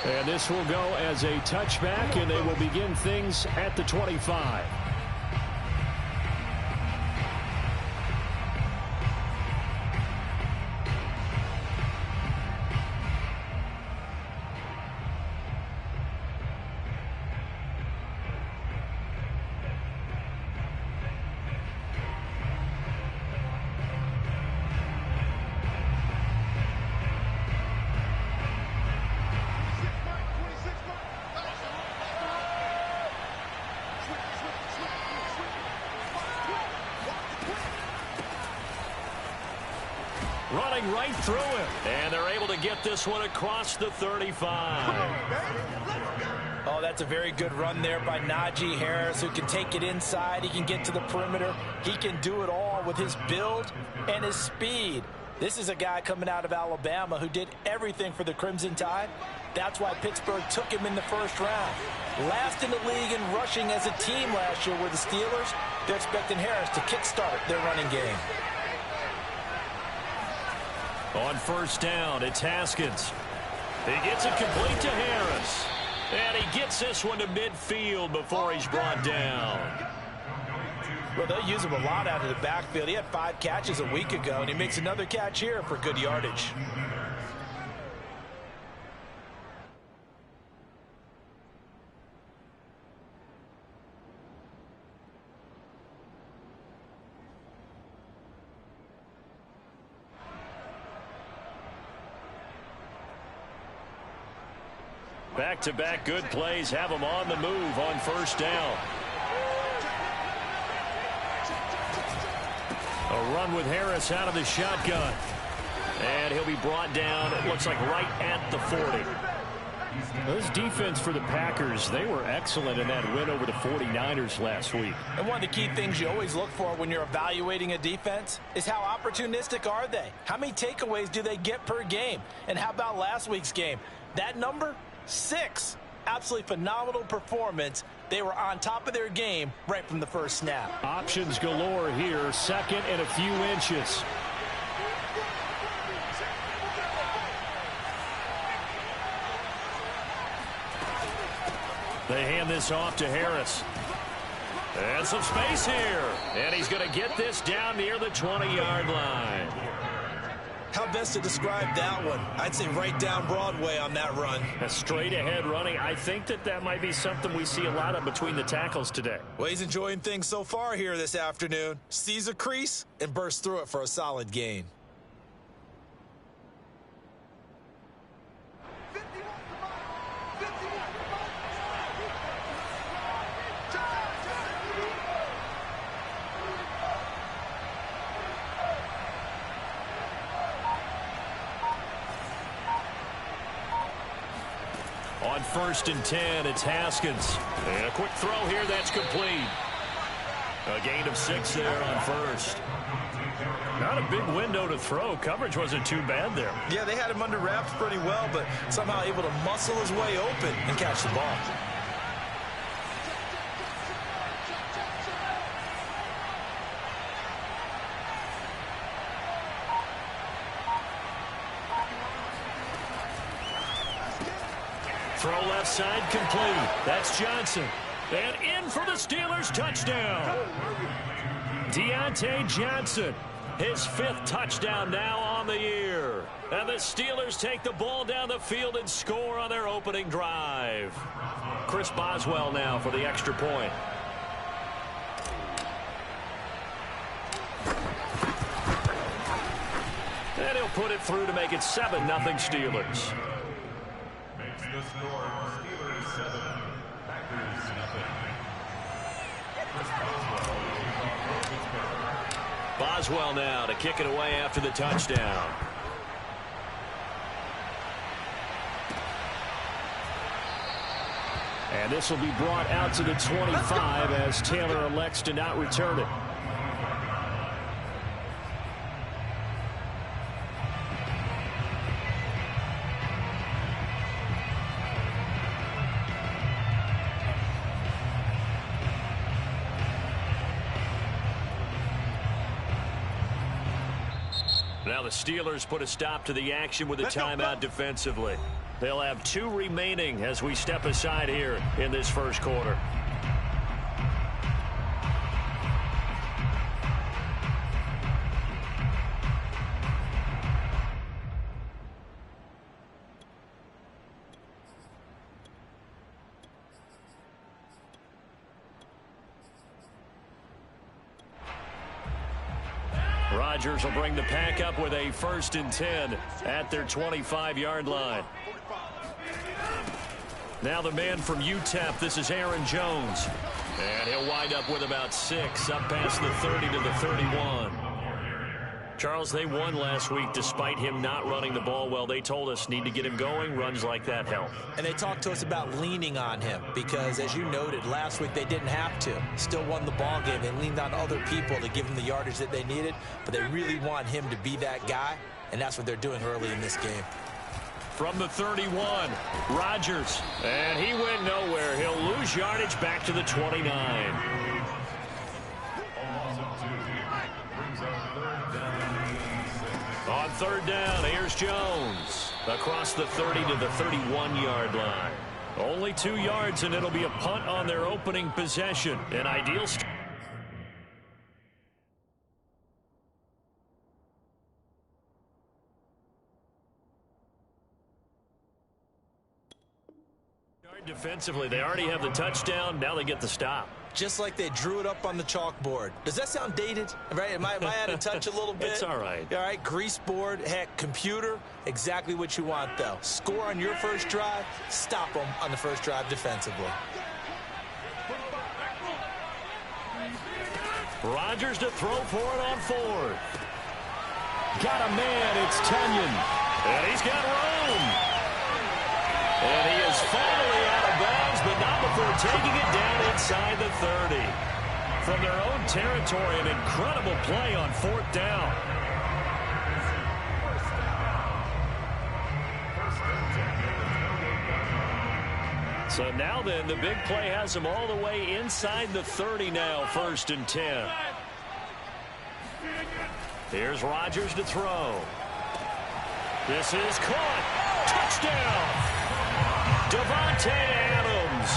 And this will go as a touchback, and they will begin things at the 25. Running right through him. And they're able to get this one across the 35. Oh, that's a very good run there by Najee Harris, who can take it inside. He can get to the perimeter. He can do it all with his build and his speed. This is a guy coming out of Alabama who did everything for the Crimson Tide. That's why Pittsburgh took him in the first round. Last in the league in rushing as a team last year were the Steelers. They're expecting Harris to kickstart their running game. On first down, it's Haskins. He gets it complete to Harris. And he gets this one to midfield before he's brought down. Well, they'll use him a lot out of the backfield. He had 5 catches a week ago, and he makes another catch here for good yardage. Back-to-back good plays have him on the move on first down. A run with Harris out of the shotgun. And he'll be brought down, it looks like, right at the 40. This defense for the Packers, they were excellent in that win over the 49ers last week. And one of the key things you always look for when you're evaluating a defense is how opportunistic are they? How many takeaways do they get per game? And how about last week's game? That number? 6. Absolutely phenomenal performance. They were on top of their game right from the first snap. Options galore here. Second and a few inches. They hand this off to Harris. And some space here. And he's going to get this down near the 20-yard line. How best to describe that one? I'd say right down Broadway on that run. A straight ahead running. I think that might be something we see a lot of between the tackles today. Well, he's enjoying things so far here this afternoon. Sees a crease and bursts through it for a solid gain. On first and 10, it's Haskins. And a quick throw here, that's complete. A gain of 6 there on first. Not a big window to throw. Coverage wasn't too bad there. Yeah, they had him under wraps pretty well, but somehow able to muscle his way open and catch the ball. Throw left side complete. That's Johnson. And in for the Steelers touchdown. Deontay Johnson, his 5th touchdown now on the year. And the Steelers take the ball down the field and score on their opening drive. Chris Boswell now for the extra point. And he'll put it through to make it 7-0 Steelers. The score, Steelers 7, Packers nothing. Boswell now to kick it away after the touchdown. And this will be brought out to the 25 as Taylor elects to not return it. Now the Steelers put a stop to the action with a timeout defensively. They'll have 2 remaining as we step aside here in this first quarter. Rodgers will bring the pack up with a 1st and 10 at their 25-yard line. Now the man from UTEP, this is Aaron Jones. And he'll wind up with about 6, up past the 30 to the 31. Charles, they won last week despite him not running the ball well. They told us need to get him going. Runs like that help. And they talked to us about leaning on him because, as you noted, last week they didn't have to. Still won the ball game. They leaned on other people to give him the yardage that they needed, but they really want him to be that guy, and that's what they're doing early in this game. From the 31, Rodgers, and he went nowhere. He'll lose yardage back to the 29. On 3rd down, here's Jones across the 30 to the 31-yard line. Only 2 yards, and it'll be a punt on their opening possession. An ideal defensively. They already have the touchdown. Now they get the stop. Just like they drew it up on the chalkboard. Does that sound dated? Right? Am I out of touch a little bit? It's all right. All right, grease board, heck, computer, exactly what you want, though. Score on your first drive, stop them on the first drive defensively. Rodgers to throw for it on 4th. Got a man, it's Tunyon. And he's got room. And he is finally out of bounds, but not before taking it down inside the 30. From their own territory, an incredible play on 4th down. So now then, the big play has them all the way inside the 30 now, 1st and 10. Here's Rodgers to throw. This is caught. Touchdown. Devontae Adams,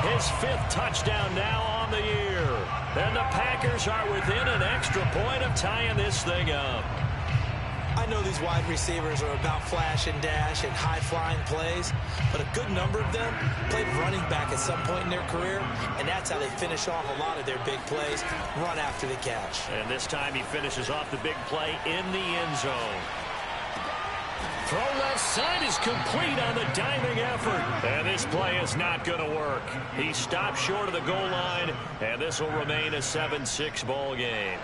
his 5th touchdown now on the year. And the Packers are within an extra point of tying this thing up. I know these wide receivers are about flash and dash and high-flying plays, but a good number of them played running back at some point in their career, and that's how they finish off a lot of their big plays, run after the catch. And this time he finishes off the big play in the end zone. Throw left side is complete on the diving effort. And this play is not going to work. He stopped short of the goal line, and this will remain a 7-6 ball game.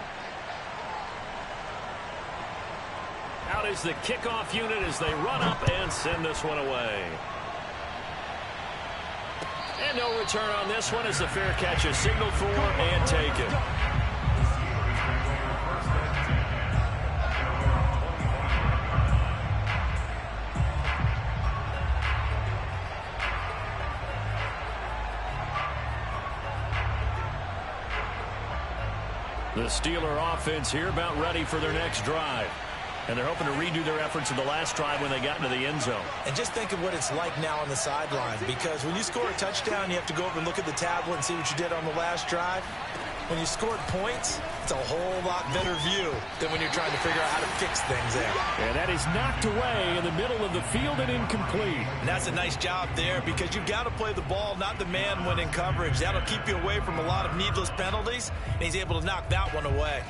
Out is the kickoff unit as they run up and send this one away. And no return on this one as the fair catch is signaled for and taken. The Steeler offense here about ready for their next drive. And they're hoping to redo their efforts in the last drive when they got into the end zone. And just think of what it's like now on the sideline, because when you score a touchdown, you have to go over and look at the tablet and see what you did on the last drive. When you scored points, it's a whole lot better view than when you're trying to figure out how to fix things there. And that is knocked away in the middle of the field and incomplete. And that's a nice job there because you've got to play the ball, not the man when in coverage. That'll keep you away from a lot of needless penalties, and he's able to knock that one away.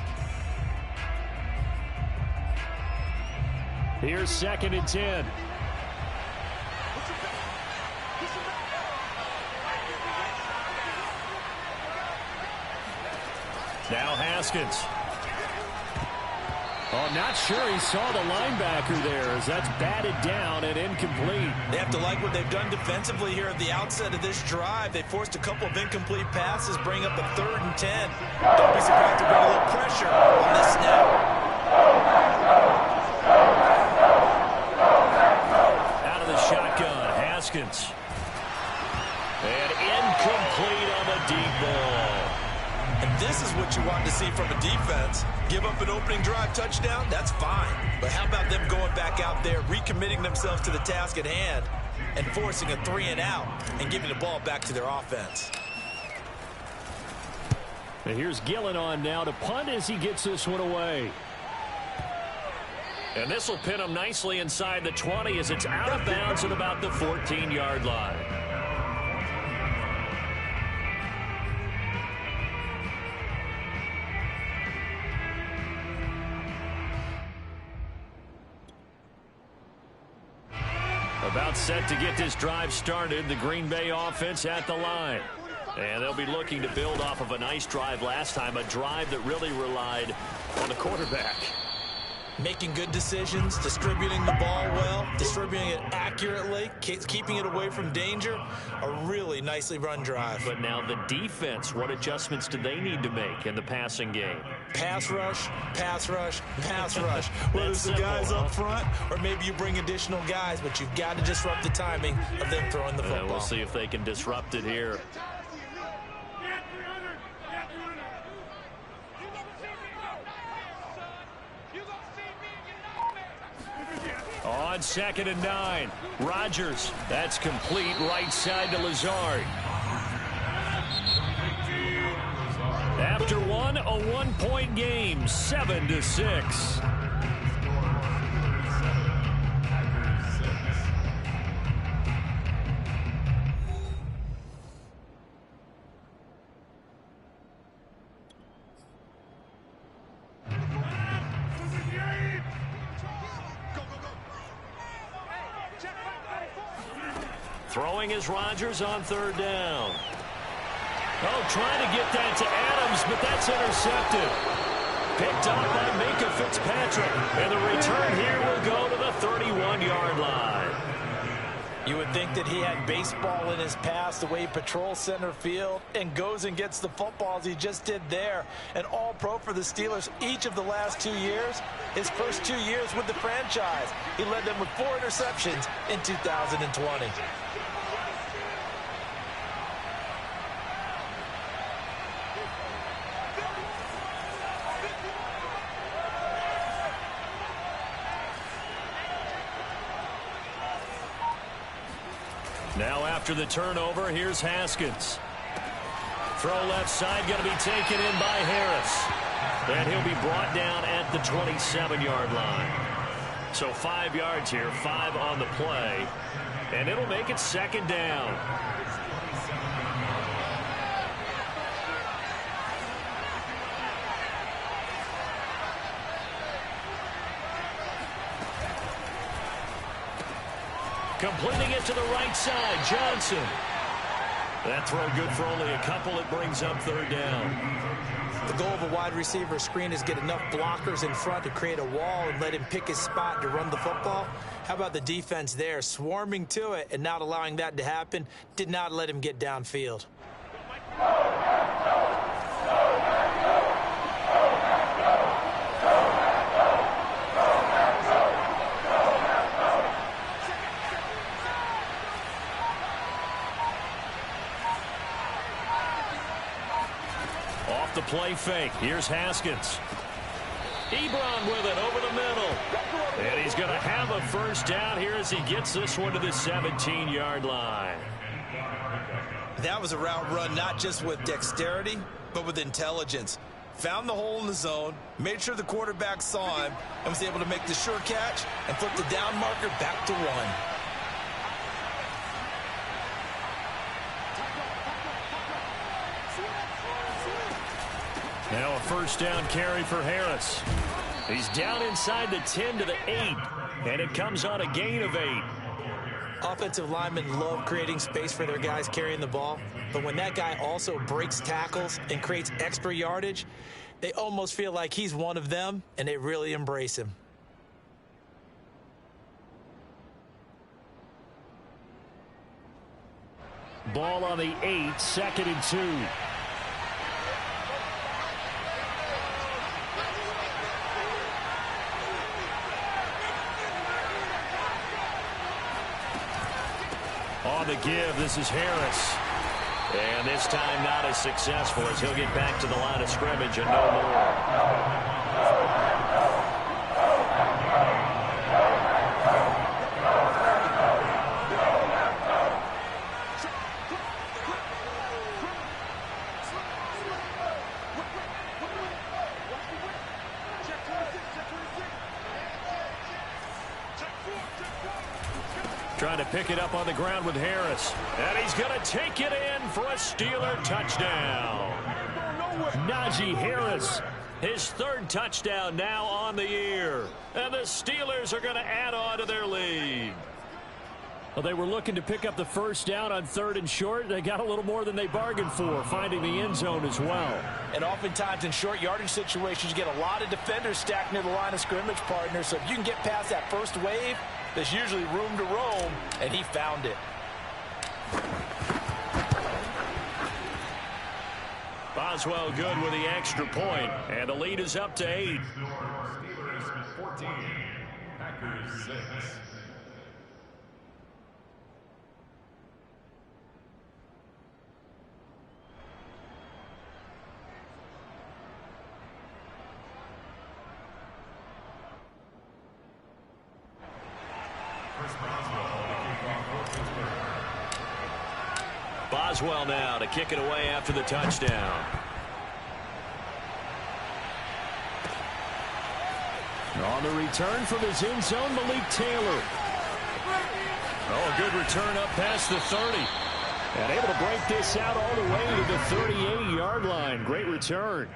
Here's 2nd and 10. Now Haskins. Oh, not sure he saw the linebacker there as that's batted down and incomplete. They have to like what they've done defensively here at the outset of this drive. They forced a couple of incomplete passes, bring up a 3rd and 10. Don't be surprised to bring a little pressure on this snap. Out of the shotgun, Haskins. And incomplete on the deep ball. And this is what you want to see from a defense. Give up an opening drive touchdown, that's fine. But how about them going back out there, recommitting themselves to the task at hand and forcing a 3-and-out and giving the ball back to their offense. And here's Gillen on now to punt as he gets this one away. And this will pin him nicely inside the 20 as it's out of bounds at about the 14-yard line. About set to get this drive started, the Green Bay offense at the line. And they'll be looking to build off of a nice drive last time, a drive that really relied on the quarterback. Making good decisions, distributing the ball well, distributing it accurately, keeping it away from danger. A really nicely run drive. But now the defense, what adjustments do they need to make in the passing game? Pass rush, pass rush, pass rush. Whether it's the guys up front or maybe you bring additional guys, but you've got to disrupt the timing of them throwing the football. We'll see if they can disrupt it here. On 2nd and 9, Rodgers. That's complete, right side to Lazard. After one, a 1-point game, 7-6. Throwing is Rodgers on 3rd down. Oh, trying to get that to Adams, but that's intercepted. Picked up by Minka Fitzpatrick. And the return here will go to the 31-yard line. You would think that he had baseball in his past, the way he patrols center field and goes and gets the football as he just did there. An all-pro for the Steelers each of the last 2 years. His first 2 years with the franchise, he led them with 4 interceptions in 2020. Now after the turnover, here's Haskins. Throw left side, going to be taken in by Harris. And he'll be brought down at the 27-yard line. So 5 yards here, 5 on the play. And it'll make it 2nd down. Completing it to the right side, Johnson. That throw good for only a couple. It brings up 3rd down. The goal of a wide receiver screen is get enough blockers in front to create a wall and let him pick his spot to run the football. How about the defense there, swarming to it and not allowing that to happen? Did not let him get downfield. The play fake. Here's Haskins. Ebron with it over the middle. And he's going to have a 1st down here as he gets this one to the 17-yard line. That was a route run not just with dexterity, but with intelligence. Found the hole in the zone, made sure the quarterback saw him, and was able to make the sure catch and flip the down marker back to 1. Now a 1st down carry for Harris. He's down inside the 10 to the 8, and it comes on a gain of 8. Offensive linemen love creating space for their guys carrying the ball, but when that guy also breaks tackles and creates extra yardage, they almost feel like he's one of them, and they really embrace him. Ball on the 8, 2nd and 2. On the give, this is Harris. And this time not as successful as he'll get back to the line of scrimmage and no more. Trying to pick it up on the ground with Harris. And he's going to take it in for a Steeler touchdown. Najee Harris, his third touchdown now on the year. And the Steelers are going to add on to their lead. Well, they were looking to pick up the first down on 3rd and short. They got a little more than they bargained for, finding the end zone as well. And oftentimes in short yardage situations, you get a lot of defenders stacked near the line of scrimmage, partners. So if you can get past that first wave, there's usually room to roam, and he found it. Boswell good with the extra point, and the lead is up to 8. Steelers 14, Packers 6. Boswell now to kick it away after the touchdown. On the return from his end zone, Malik Taylor. Oh, a good return up past the 30. And able to break this out all the way to the 38-yard line. Great return.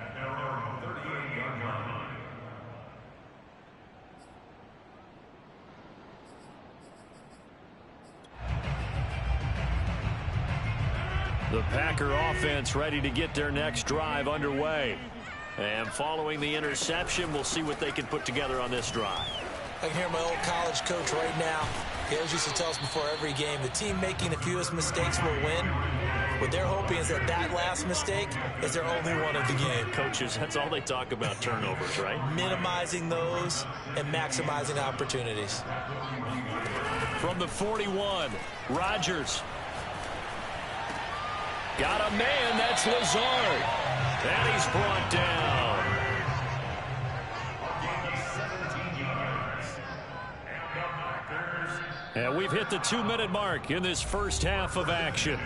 The Packer offense ready to get their next drive underway. And following the interception, we'll see what they can put together on this drive. I can hear my old college coach right now. He always used to tell us before every game, the team making the fewest mistakes will win. What they're hoping is that last mistake is their only one of the game. Coaches, that's all they talk about, turnovers, right? Minimizing those and maximizing opportunities. From the 41, Rodgers. Got a man, that's Lazard. And he's brought down. And we've hit the 2-minute mark in this first half of action.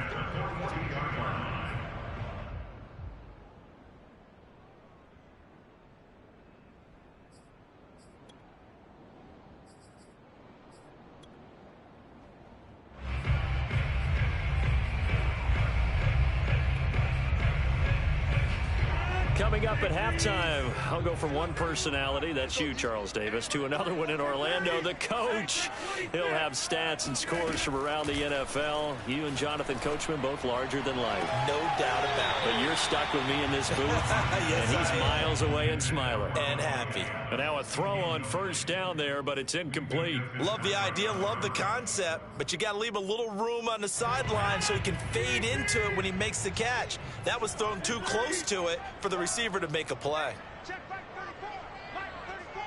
Coming up at halftime, I'll go from one personality, that's you, Charles Davis, to another one in Orlando, the coach. He'll have stats and scores from around the NFL. You and Jonathan Coachman, both larger than life. No doubt about it. But you're stuck with me in this booth, yes, and he's miles away and smiling. And happy. And now a throw on first down there, but it's incomplete. Love the idea, love the concept, but you got to leave a little room on the sideline so he can fade into it when he makes the catch. That was thrown too close to it for the receiver to make a play. Check back 34. Mike 34.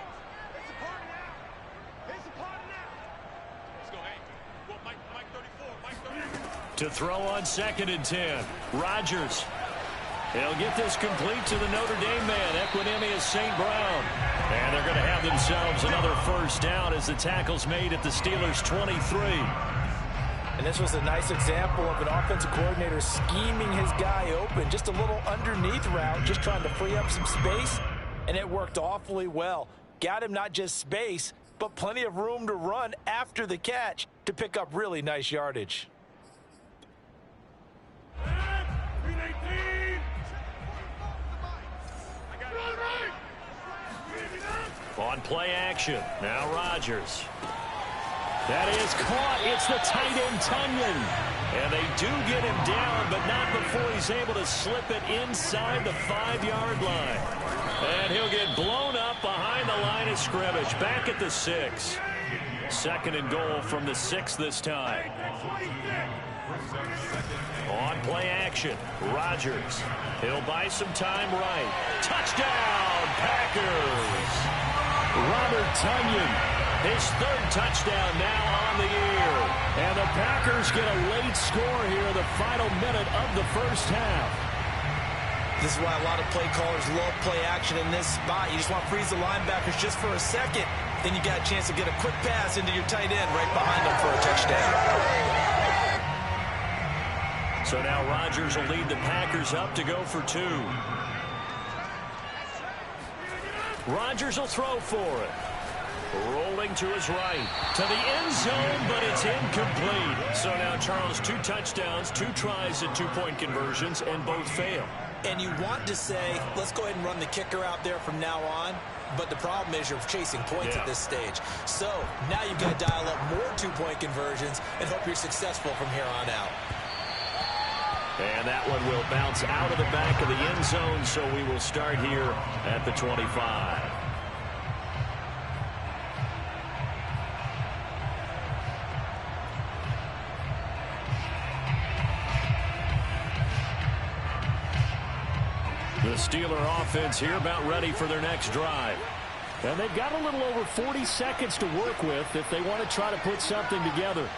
It's a party now. It's a party now. Let's go, hey. Well, Mike 34. Mike 34. To throw on 2nd and 10. Rodgers. They'll get this complete to the Notre Dame man, Equinemius St. Brown. And they're going to have themselves another first down as the tackle's made at the Steelers' 23. And this was a nice example of an offensive coordinator scheming his guy open. Just a little underneath route, just trying to free up some space. And it worked awfully well. Got him not just space, but plenty of room to run after the catch to pick up really nice yardage. On play action, now Rodgers. That is caught. It's the tight end, Tunyon. And they do get him down, but not before he's able to slip it inside the 5-yard line. And he'll get blown up behind the line of scrimmage, back at the 6. 2nd and goal from the 6 this time. On play action, Rodgers. He'll buy some time right. Touchdown, Packers! Robert Tunyon, his 3rd touchdown now on the year. And the Packers get a late score here in the final minute of the first half. This is why a lot of play callers love play action in this spot. You just want to freeze the linebackers just for a second. Then you got a chance to get a quick pass into your tight end right behind them for a touchdown. So now Rodgers will lead the Packers up to go for 2. Rodgers will throw for it. Rolling to his right. To the end zone, but it's incomplete. So now, Charles, 2 touchdowns, 2 tries at 2-point conversions, and both fail. And you want to say, let's go ahead and run the kicker out there from now on. But the problem is you're chasing points at this stage. So now you've got to dial up more 2-point conversions and hope you're successful from here on out. And that one will bounce out of the back of the end zone, so we will start here at the 25. The Steeler offense here about ready for their next drive. And they've got a little over 40 seconds to work with if they want to try to put something together.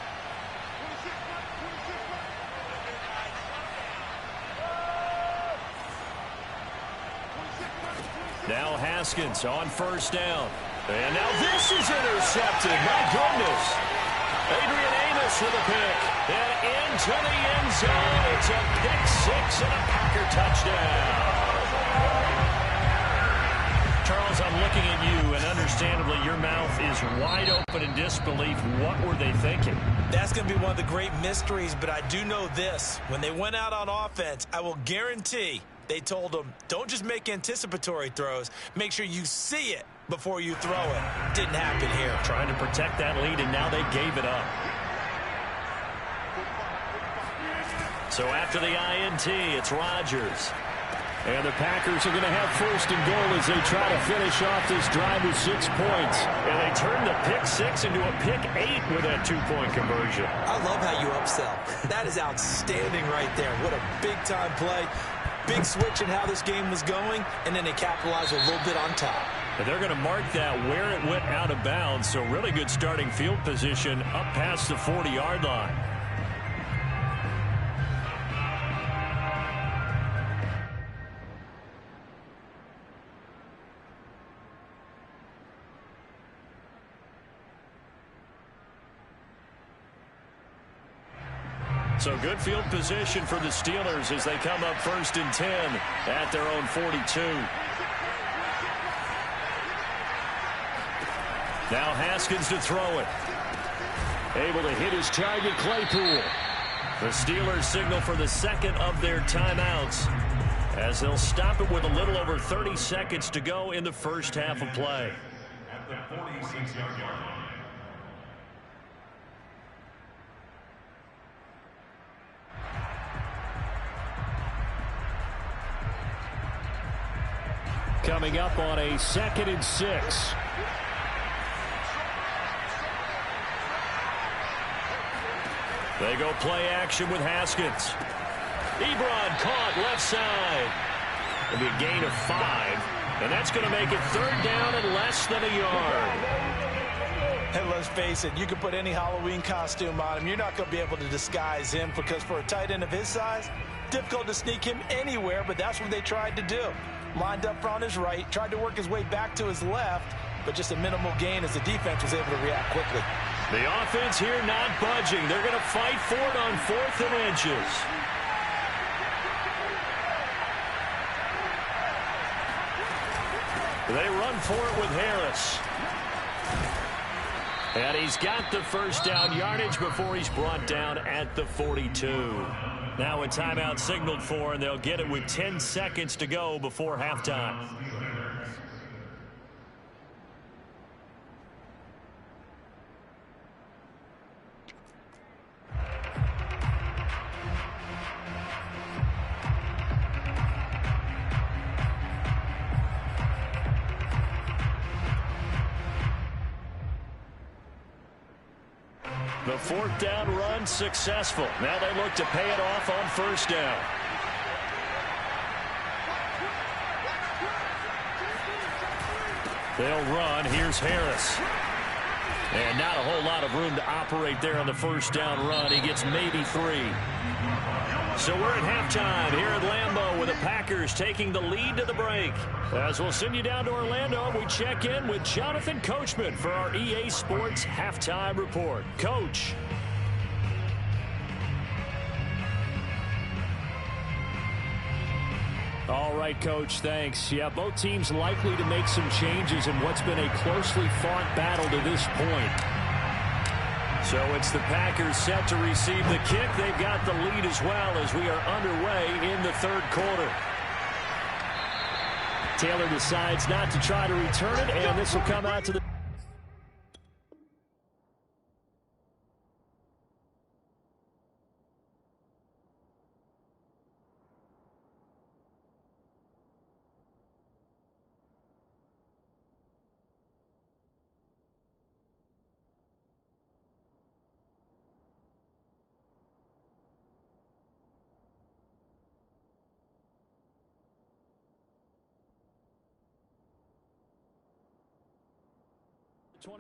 Now Haskins on first down. And now this is intercepted. My goodness. Adrian Amos with a pick. And into the end zone. It's a pick 6 and a Packer touchdown. Charles, I'm looking at you, and understandably your mouth is wide open in disbelief. What were they thinking? That's going to be one of the great mysteries, but I do know this. When they went out on offense, I will guarantee they told them, don't just make anticipatory throws. Make sure you see it before you throw it. Didn't happen here. Trying to protect that lead, and now they gave it up. So after the INT, it's Rodgers. And the Packers are going to have first and goal as they try to finish off this drive with 6 points. And they turn the pick 6 into a pick 8 with that 2-point conversion. I love how you upsell. That is outstanding right there. What a big-time play. Big switch in how this game was going, and then they capitalized a little bit on top. And they're going to mark that where it went out of bounds, so really good starting field position up past the 40-yard line. So good field position for the Steelers as they come up first and 10 at their own 42. Now Haskins to throw it. Able to hit his target, Claypool. The Steelers signal for the second of their timeouts as they'll stop it with a little over 30 seconds to go in the first half of play. At the 46-yard line. Coming up on a 2nd and 6. They go play action with Haskins. Ebron caught left side. It'll be a gain of 5. And that's going to make it 3rd down and less than a yard. And let's face it, you can put any Halloween costume on him. You're not going to be able to disguise him because for a tight end of his size, difficult to sneak him anywhere, but that's what they tried to do. Lined up on his right, tried to work his way back to his left, but just a minimal gain as the defense was able to react quickly. The offense here not budging. They're going to fight for it on 4th and inches. They run for it with Harris. And he's got the first down yardage before he's brought down at the 42. Now a timeout signaled for, and they'll get it with 10 seconds to go before halftime. The 4th down run successful. Now they look to pay it off on first down. They'll run. Here's Harris. And not a whole lot of room to operate there on the first down run. He gets maybe 3. So we're at halftime here at Lambeau with the Packers taking the lead to the break. As we'll send you down to Orlando, we check in with Jonathan Coachman for our EA Sports Halftime Report. Coach. All right, Coach, thanks. Yeah, both teams likely to make some changes in what's been a closely fought battle to this point. So it's the Packers set to receive the kick. They've got the lead as well as we are underway in the third quarter. Taylor decides not to try to return it, and this will come out to the... the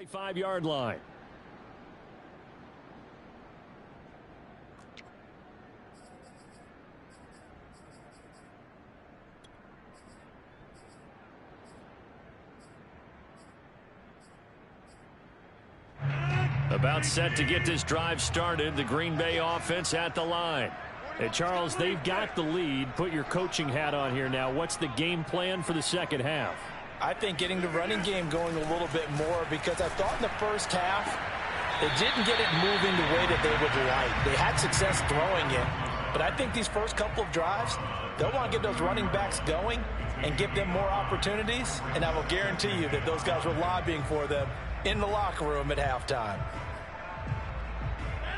25-yard line. About set to get this drive started. The Green Bay offense at the line. Hey, Charles, they've got the lead. Put your coaching hat on here now. What's the game plan for the second half? I think getting the running game going a little bit more, because I thought in the first half they didn't get it moving the way that they would like. They had success throwing it, but I think these first couple of drives, they'll want to get those running backs going and give them more opportunities, and I will guarantee you that those guys were lobbying for them in the locker room at halftime.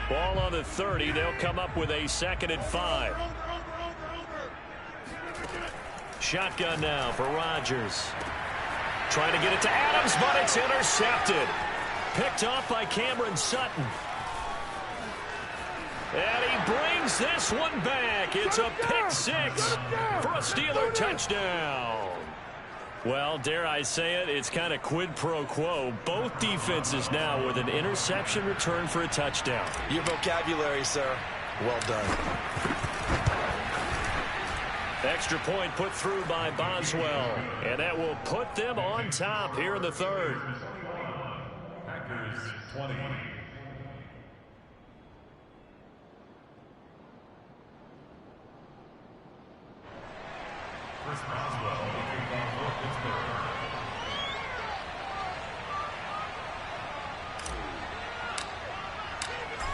Ball on the 30. They'll come up with a 2nd and 5. Shotgun now for Rodgers. Trying to get it to Adams, but it's intercepted. Picked off by Cameron Sutton. And he brings this one back. It's a pick 6 for a Steeler touchdown. Well, dare I say it, it's kind of quid pro quo. Both defenses now with an interception return for a touchdown. Your vocabulary, sir. Well done. Extra point put through by Boswell. And that will put them on top here in the third. Packers 20. Chris Boswell will kick off for Pittsburgh.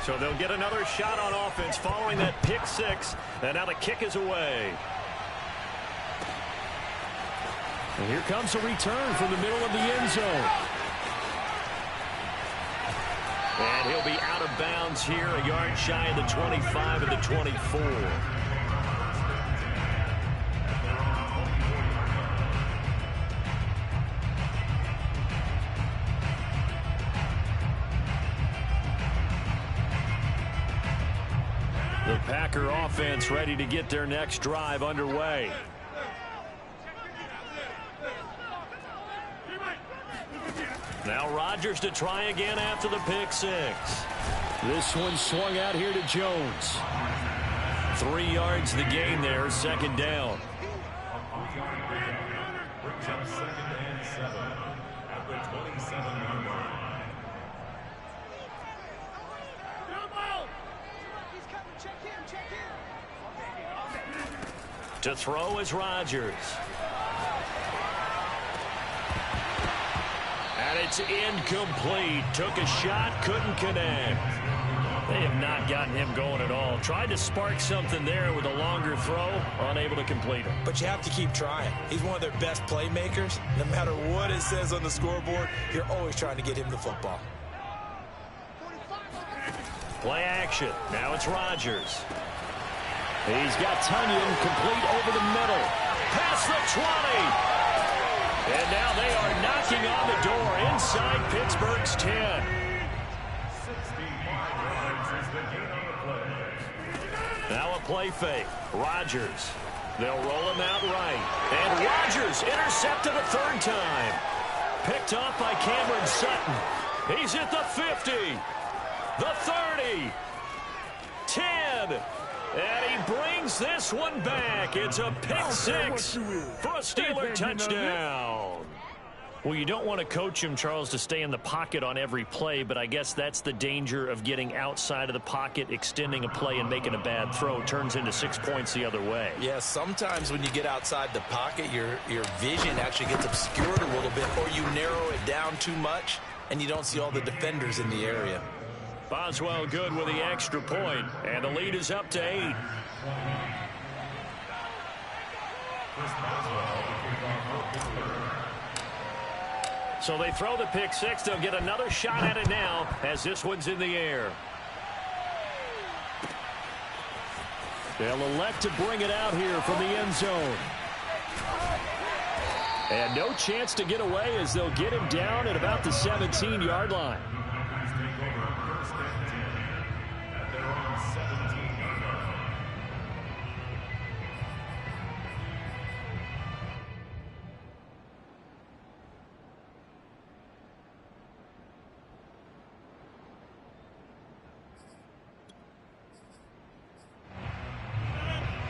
So they'll get another shot on offense following that pick 6. And now the kick is away. And here comes a return from the middle of the end zone. And he'll be out of bounds here, a yard shy of the 25 and the 24. The Packer offense ready to get their next drive underway. Now Rodgers to try again after the pick 6. This one swung out here to Jones. 3 yards the gain there, 2nd down. Brings up 2nd and 7 at the 27-yard line. To throw is Rodgers. And it's incomplete. Took a shot, couldn't connect. They have not gotten him going at all. Tried to spark something there with a longer throw, unable to complete it. But you have to keep trying. He's one of their best playmakers. No matter what it says on the scoreboard, you're always trying to get him the football. Play action. Now it's Rodgers. He's got Tunyon complete over the middle. Past the 20. And now they are knocking on the door inside Pittsburgh's 10. 65 yards is the gain on the play. Now a play fake. Rodgers. They'll roll him out right. And Rodgers intercepted a 3rd time. Picked off by Cameron Sutton. He's at the 50. The 30. 10. And he brings this one back. It's a pick 6 for a Steeler touchdown. Well, you don't want to coach him, Charles, to stay in the pocket on every play, but I guess that's the danger of getting outside of the pocket, extending a play, and making a bad throw. Turns into 6 points the other way. Yeah, sometimes when you get outside the pocket, your vision actually gets obscured a little bit, or you narrow it down too much, and you don't see all the defenders in the area. Boswell good with the extra point, and the lead is up to 8. So they throw the pick six. They'll get another shot at it now as this one's in the air. They'll elect to bring it out here from the end zone. And no chance to get away as they'll get him down at about the 17-yard line.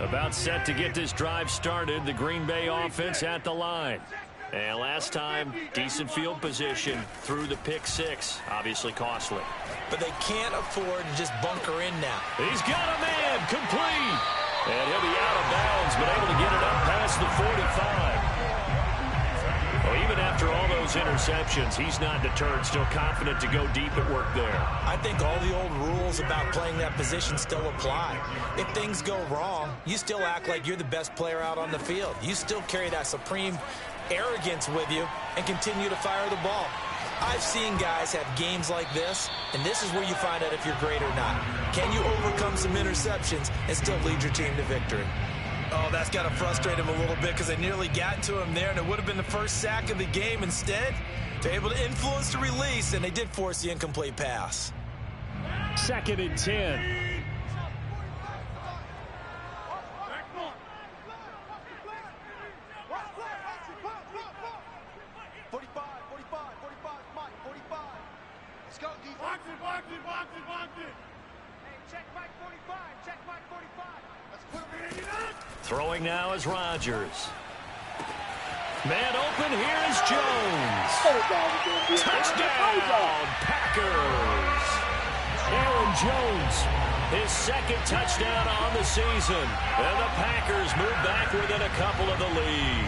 About set to get this drive started. The Green Bay offense at the line. And last time, decent field position through the pick six. Obviously costly. But they can't afford to just bunker in now. He's got a man complete. And he'll be out of bounds, but able to get it up past the 45. Well, even after all those interceptions, he's not deterred, still confident to go deep at work there. I think all the old rules about playing that position still apply. If things go wrong, you still act like you're the best player out on the field. You still carry that supreme arrogance with you and continue to fire the ball. I've seen guys have games like this, and this is where you find out if you're great or not. Can you overcome some interceptions and still lead your team to victory? Oh, that's got to frustrate him a little bit because they nearly got to him there, and it would have been the first sack of the game. Instead, they're able to influence the release, and they did force the incomplete pass. 2nd and 10. Throwing now is Rodgers. Man open, here is Jones. Touchdown, Packers. Aaron Jones, his 2nd touchdown on the season. And the Packers move back within a couple of the lead.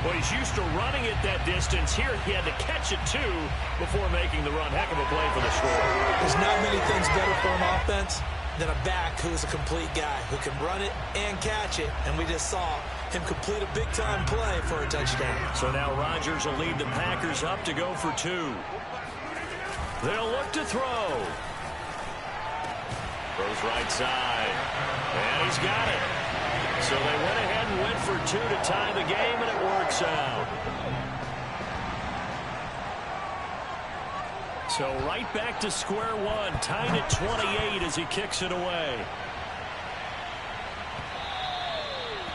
Well, he's used to running it that distance. Here he had to catch it, too, before making the run. Heck of a play for the score. There's not many things better for an offense than a back who is a complete guy who can run it and catch it. And we just saw him complete a big-time play for a touchdown. So now Rodgers will lead the Packers up to go for 2. They'll look to throw. Throws right side. And he's got it. So they went ahead and went for 2 to tie the game, and it works out. So right back to square one, tied at 28 as he kicks it away.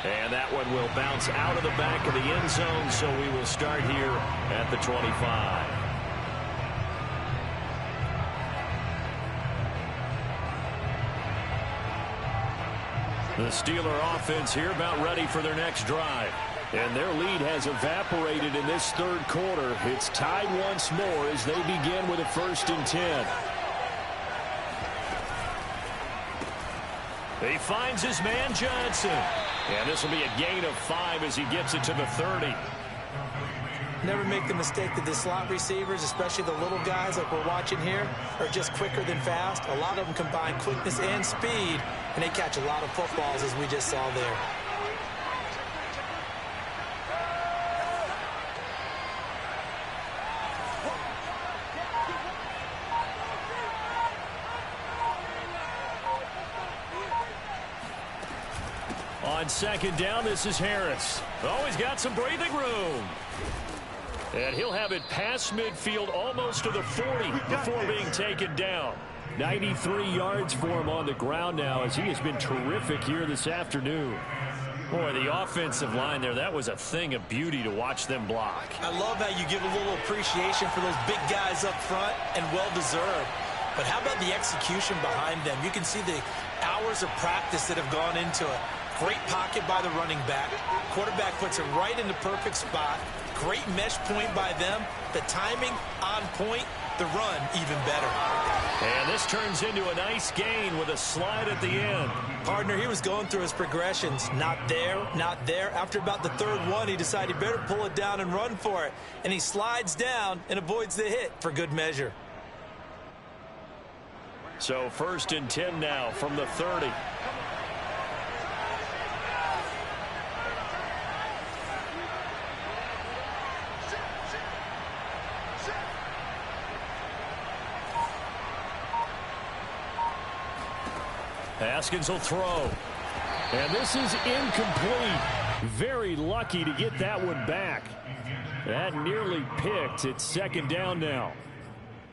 And that one will bounce out of the back of the end zone, so we will start here at the 25. The Steeler offense here about ready for their next drive. And their lead has evaporated in this 3rd quarter. It's tied once more as they begin with a 1st and 10. He finds his man Johnson. And this will be a gain of 5 as he gets it to the 30. Never make the mistake that the slot receivers, especially the little guys like we're watching here, are just quicker than fast. A lot of them combine quickness and speed, and they catch a lot of footballs as we just saw there. On 2nd down, this is Harris. Oh, he's got some breathing room. And he'll have it past midfield almost to the 40 before being taken down. 93 yards for him on the ground now as he has been terrific here this afternoon. Boy, the offensive line there, that was a thing of beauty to watch them block. I love how you give a little appreciation for those big guys up front, and well-deserved. But how about the execution behind them? You can see the hours of practice that have gone into it. Great pocket by the running back. Quarterback puts it right in the perfect spot. Great mesh point by them. The timing on point. The run even better. And this turns into a nice gain with a slide at the end. Partner, he was going through his progressions. Not there, not there. After about the third one, he decided he better pull it down and run for it. And he slides down and avoids the hit for good measure. So 1st and 10 now from the 30. Haskins will throw. And this is incomplete. Very lucky to get that one back. That nearly picked. It's 2nd down now.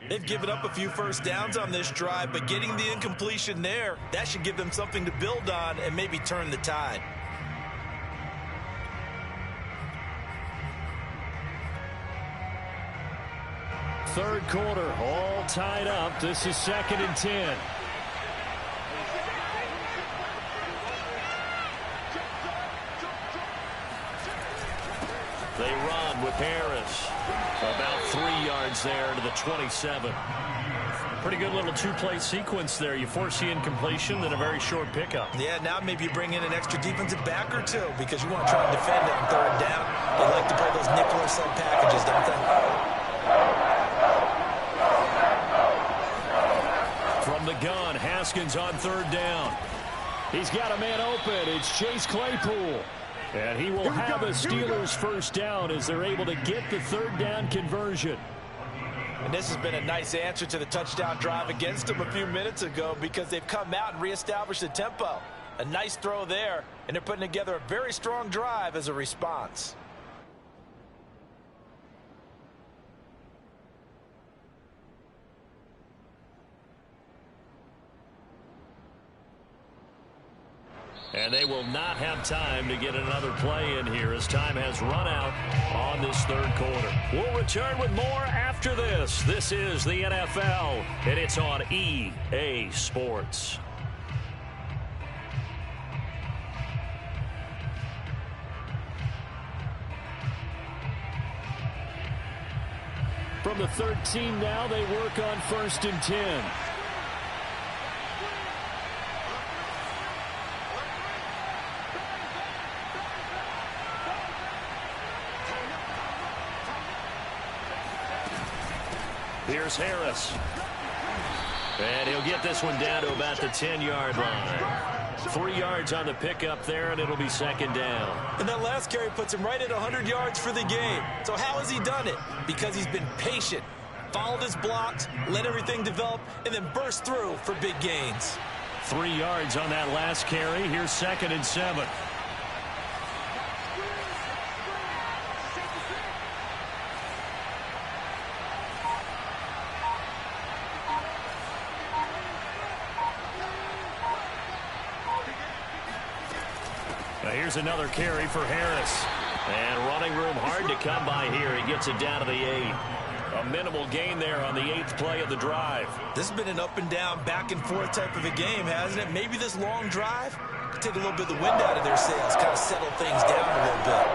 They've given up a few first downs on this drive, but getting the incompletion there, that should give them something to build on and maybe turn the tide. Third quarter, all tied up. This is 2nd and 10. They run with Harris. About 3 yards there to the 27. Pretty good little two-play sequence there. You force the incompletion, then a very short pickup. Yeah, now maybe you bring in an extra defensive back or two because you want to try and defend it on 3rd down. They like to play those nickel or sub packages, don't they? From the gun, Haskins on 3rd down. He's got a man open. It's Chase Claypool. And he will have a Steelers first down as they're able to get the 3rd down conversion. And this has been a nice answer to the touchdown drive against them a few minutes ago because they've come out and reestablished the tempo. A nice throw there, and they're putting together a very strong drive as a response. And they will not have time to get another play in here as time has run out on this 3rd quarter. We'll return with more after this. This is the NFL, and it's on EA Sports. From the 13 now, they work on 1st and 10. Here's Harris. And he'll get this one down to about the 10-yard line. 3 yards on the pickup there, and it'll be 2nd down. And that last carry puts him right at 100 yards for the game. So how has he done it? Because he's been patient, followed his blocks, let everything develop, and then burst through for big gains. 3 yards on that last carry. Here's 2nd and 7. Here's another carry for Harris. And running room hard to come by here. He gets it down to the 8. A minimal gain there on the 8th play of the drive. This has been an up and down, back and forth type of a game, hasn't it? Maybe this long drive could take a little bit of the wind out of their sails, kind of settle things down a little bit.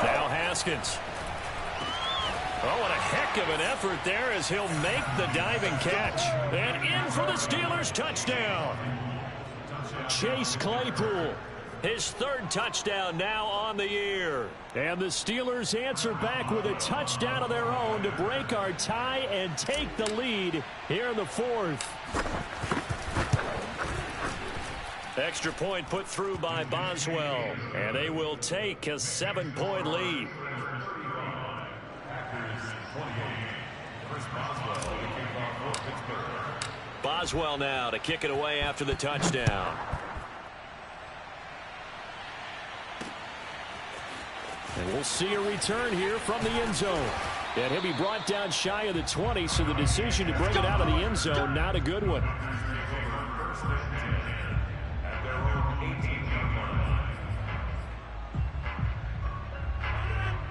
Now Haskins. Oh, what a heck of an effort there as he'll make the diving catch. And in for the Steelers touchdown. Chase Claypool, his 3rd touchdown now on the year. And the Steelers answer back with a touchdown of their own to break our tie and take the lead here in the 4th. Extra point put through by Boswell. And they will take a 7-point lead. Boswell now to kick it away after the touchdown. And we'll see a return here from the end zone. And he'll be brought down shy of the 20, so the decision to bring it out of the end zone, not a good one.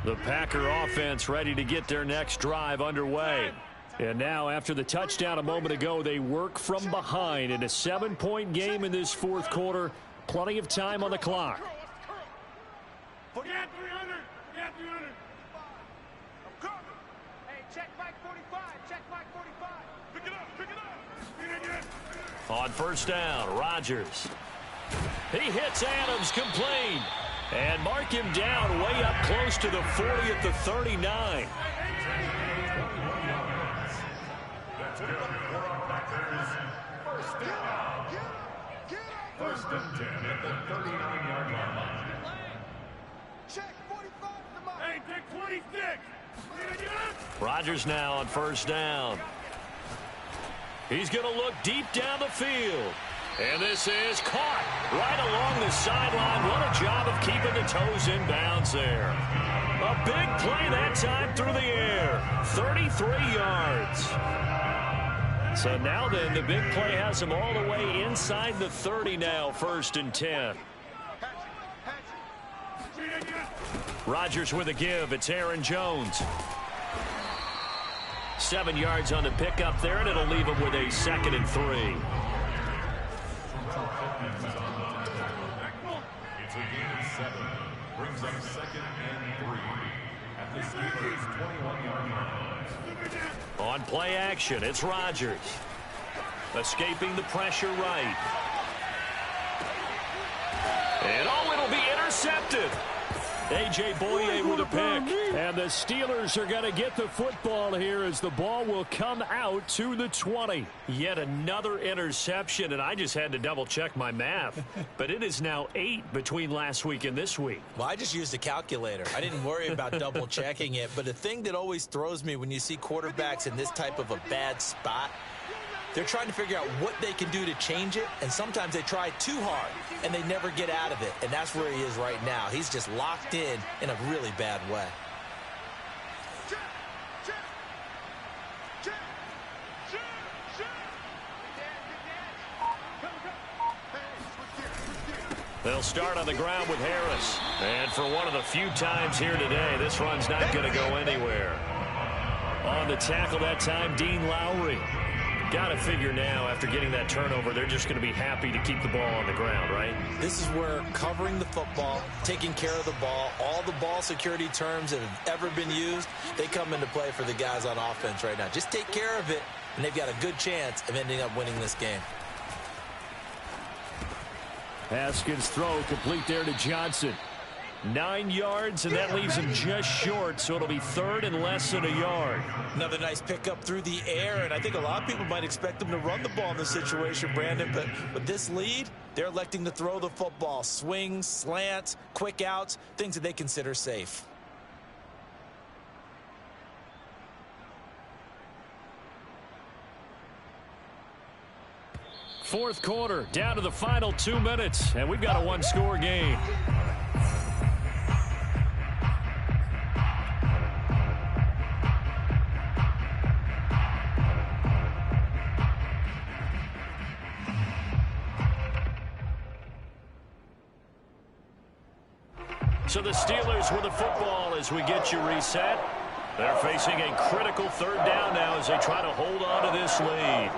The Packer offense ready to get their next drive underway. And now, after the touchdown a moment ago, they work from behind in a 7-point game in this fourth quarter. Plenty of time on the clock. Forget 300. Forget 300. I'm coming. Hey, check Mike 45. Check Mike 45. Pick it up. Pick it up. Pick it up. On first down, Rodgers. He hits Adams, complete. And mark him down way up close to the 40 at the 39. That's good for our Packers. First down. First and 10 at the 39-yard line. Check 45 to the Hey, take 26. Rodgers now on first down. He's going to look deep down the field. And this is caught right along the sideline. What a job of keeping the toes in bounds there. A big play that time through the air. 33 yards. So now then, the big play has him all the way inside the 30 now, first and 10. Rodgers with a give. It's Aaron Jones. 7 yards on the pickup there, and it'll leave him with a 2nd and 3. It's a gain of 7. Brings up 2nd and 3 at the Steelers' 21-yard line. On play action, it's Rodgers. Escaping the pressure right. And it'll be intercepted. A.J. Boye with a pick. And the Steelers are going to get the football here as the ball will come out to the 20. Yet another interception, and I just had to double-check my math. But it is now 8 between last week and this week. Well, I just used a calculator. I didn't worry about double-checking it. But the thing that always throws me when you see quarterbacks in this type of a bad spot, they're trying to figure out what they can do to change it, and sometimes they try too hard, and they never get out of it, and that's where he is right now. He's just locked in a really bad way. They'll start on the ground with Harris. And for one of the few times here today, this run's not going to go anywhere. On the tackle that time, Dean Lowry. Got to figure now, after getting that turnover, they're just going to be happy to keep the ball on the ground, right? This is where covering the football, taking care of the ball, all the ball security terms that have ever been used, they come into play for the guys on offense right now. Just take care of it, and they've got a good chance of ending up winning this game. Haskins' throw complete there to Johnson. 9 yards, and that leaves him just short, so it'll be 3rd and less than a yard. Another nice pickup through the air, and I think a lot of people might expect them to run the ball in this situation, Brandon, but with this lead, they're electing to throw the football. Swings, slants, quick outs, things that they consider safe. Fourth quarter, down to the final 2 minutes, and we've got a one-score game. So the Steelers with the football as we get you reset. They're facing a critical 3rd down now as they try to hold on to this lead.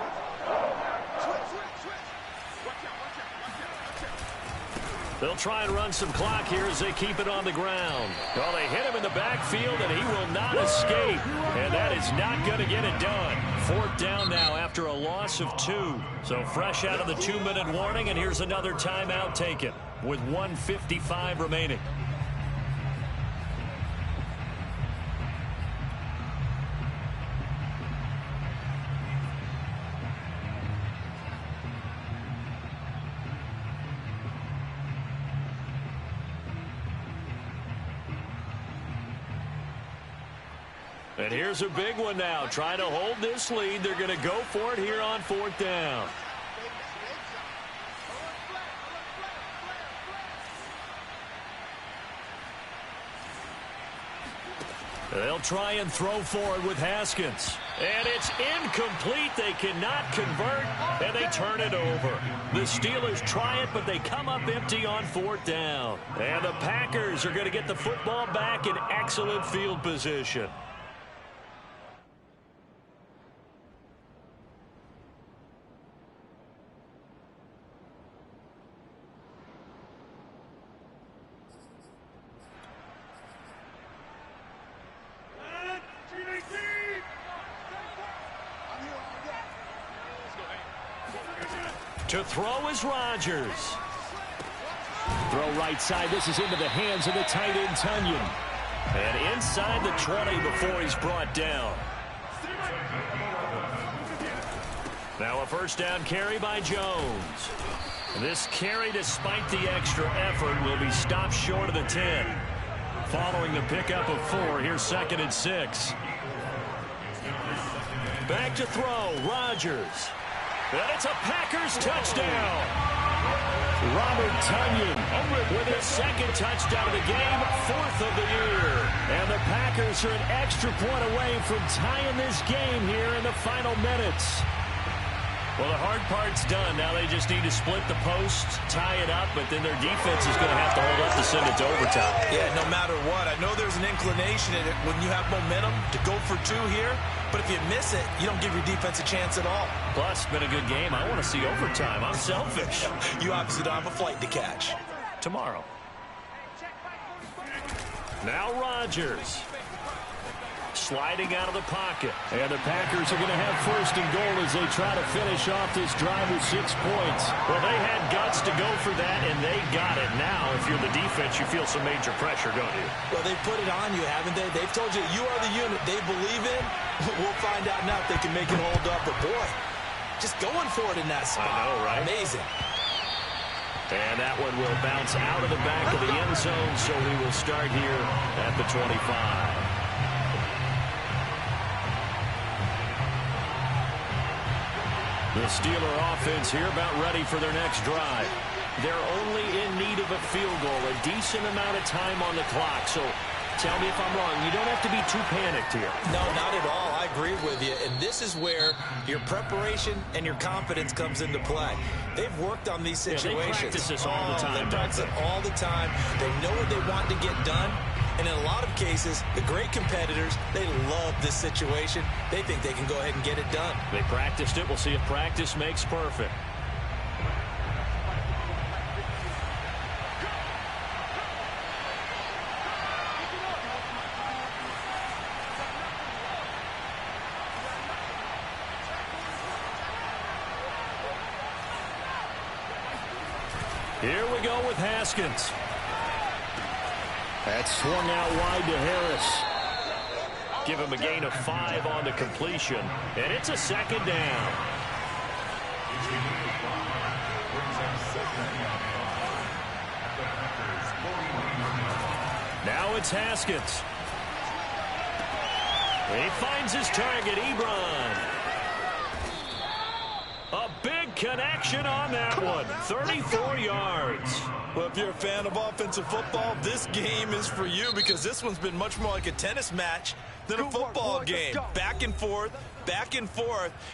They'll try and run some clock here as they keep it on the ground. Well, they hit him in the backfield, and he will not escape. And that is not going to get it done. 4th down now after a loss of 2. So fresh out of the 2-minute warning, and here's another timeout taken with 1:55 remaining. And here's a big one now. Trying to hold this lead. They're going to go for it here on 4th down. They'll try and throw forward with Haskins. And it's incomplete. They cannot convert, and they turn it over. The Steelers try it, but they come up empty on 4th down. And the Packers are going to get the football back in excellent field position. To throw is Rodgers. Throw right side. This is into the hands of the tight end, Tunyon. And inside the 20 before he's brought down. Now a first down carry by Jones. This carry, despite the extra effort, will be stopped short of the 10. Following the pickup of 4, here's 2nd and 6. Back to throw, Rodgers. And it's a Packers touchdown. Robert Tunyon with his 2nd touchdown of the game, 4th of the year. And the Packers are an extra point away from tying this game here in the final minutes. Well, the hard part's done. Now they just need to split the post, tie it up, but then their defense is going to have to hold up to send it to overtime. Yeah, no matter what. I know there's an inclination in it when you have momentum to go for 2 here, but if you miss it, you don't give your defense a chance at all. Plus, it's been a good game. I want to see overtime. I'm selfish. You obviously don't have a flight to catch. Tomorrow. Now Rodgers. Sliding out of the pocket. And the Packers are going to have 1st and goal as they try to finish off this drive with 6 points. Well, they had guts to go for that, and they got it. Now, if you're the defense, you feel some major pressure, don't you? Well, they put it on you, haven't they? They've told you you are the unit they believe in. We'll find out now if they can make it hold up. But, boy, just going for it in that spot. I know, right? Amazing. And that one will bounce out of the back of the end zone, so we will start here at the 25. The Steeler offense here about ready for their next drive. They're only in need of a field goal, a decent amount of time on the clock. So tell me if I'm wrong. You don't have to be too panicked here. No, not at all. I agree with you. And this is where your preparation and your confidence comes into play. They've worked on these situations. Yeah, they practice this all the time. They practice it all the time. They know what they want to get done. And in a lot of cases, the great competitors, they love this situation. They think they can go ahead and get it done. They practiced it. We'll see if practice makes perfect. Here we go with Haskins. That's swung out wide to Harris. Give him a gain of 5 on the completion. And it's a 2nd down. Now it's Haskins. He finds his target, Ebron. A big connection on that one. 34 yards. Well, if you're a fan of offensive football, this game is for you because this one's been much more like a tennis match than a football game. Back and forth,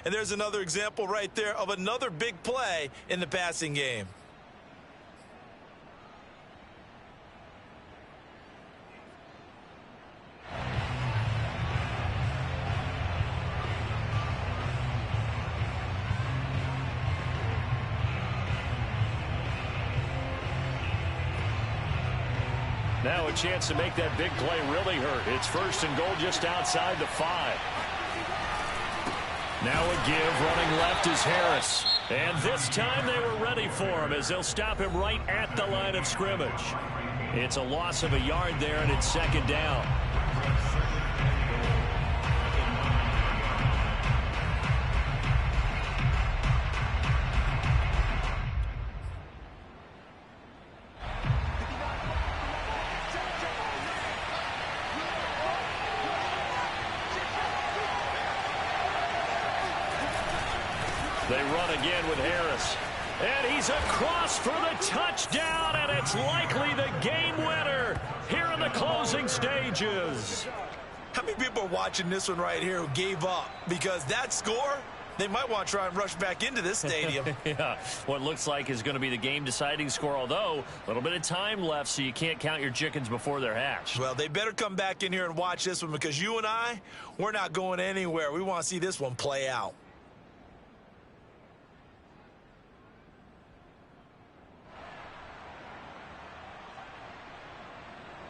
and there's another example right there of another big play in the passing game. Now a chance to make that big play really hurt. It's 1st and goal just outside the 5. Now a give, running left is Harris. And this time they were ready for him as they'll stop him right at the line of scrimmage. It's a loss of a yard there, and it's 2nd down. They run again with Harris. And he's across for the touchdown, and it's likely the game winner here in the closing stages. How many people are watching this one right here who gave up? Because that score, they might want to try and rush back into this stadium. Yeah, what looks like is going to be the game-deciding score, although a little bit of time left, so you can't count your chickens before they're hatched. Well, they better come back in here and watch this one because you and I, we're not going anywhere. We want to see this one play out.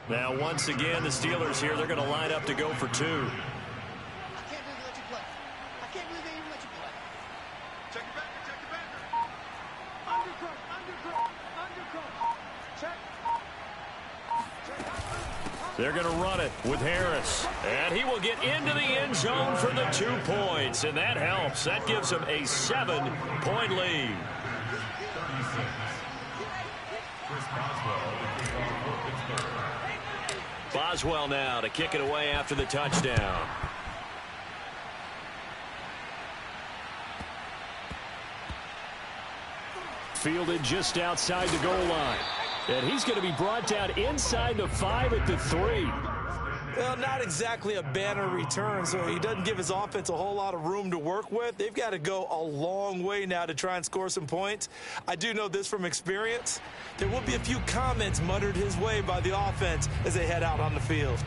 Now, once again, the Steelers here, they're going to line up to go for 2. I can't believe they let you play. I can't believe they even let you play. Check it back. They're going to run it with Harris. And he will get into the end zone for the 2 points. And that helps. That gives him a 7-point lead. 36. Chris Boswell, the kickoff for Pittsburgh. Boswell now to kick it away after the touchdown. Fielded just outside the goal line. And he's going to be brought down inside the 5 at the 3. Well, not exactly a banner return, so he doesn't give his offense a whole lot of room to work with. They've got to go a long way now to try and score some points. I do know this from experience. There will be a few comments muttered his way by the offense as they head out on the field.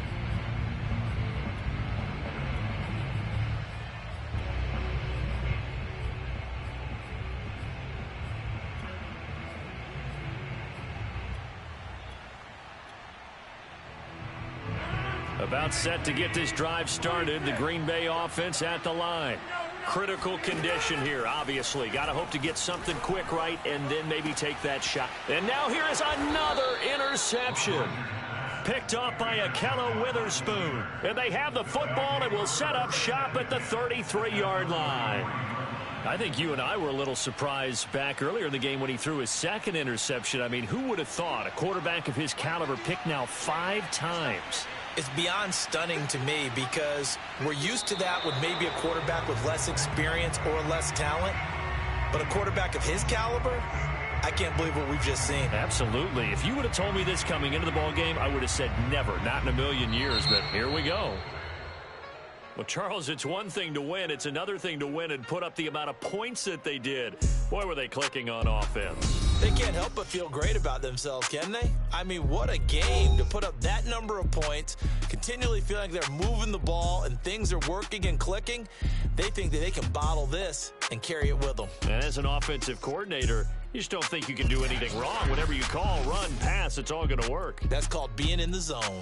About set to get this drive started. The Green Bay offense at the line. Critical condition here, obviously. Got to hope to get something quick right and then maybe take that shot. And now here is another interception. Picked off by Akella Witherspoon. And they have the football and will set up shop at the 33-yard line. I think you and I were a little surprised back earlier in the game when he threw his second interception. I mean, who would have thought a quarterback of his caliber picked now 5 times? It's beyond stunning to me because we're used to that with maybe a quarterback with less experience or less talent. But a quarterback of his caliber, I can't believe what we've just seen. Absolutely. If you would have told me this coming into the ball game, I would have said never, not in a million years. But here we go. Well, Charles, it's one thing to win. It's another thing to win and put up the amount of points that they did. Boy, were they clicking on offense. They can't help but feel great about themselves, can they? I mean, what a game to put up that number of points, continually feeling like they're moving the ball and things are working and clicking. They think that they can bottle this and carry it with them. And as an offensive coordinator, you just don't think you can do anything wrong. Whatever you call, run, pass, it's all going to work. That's called being in the zone.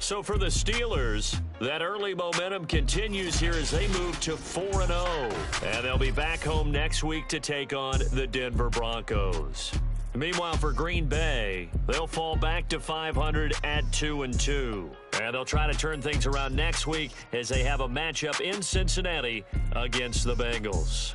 So for the Steelers, that early momentum continues here as they move to 4-0. And they'll be back home next week to take on the Denver Broncos. Meanwhile, for Green Bay, they'll fall back to 500 at 2-2. And they'll try to turn things around next week as they have a matchup in Cincinnati against the Bengals.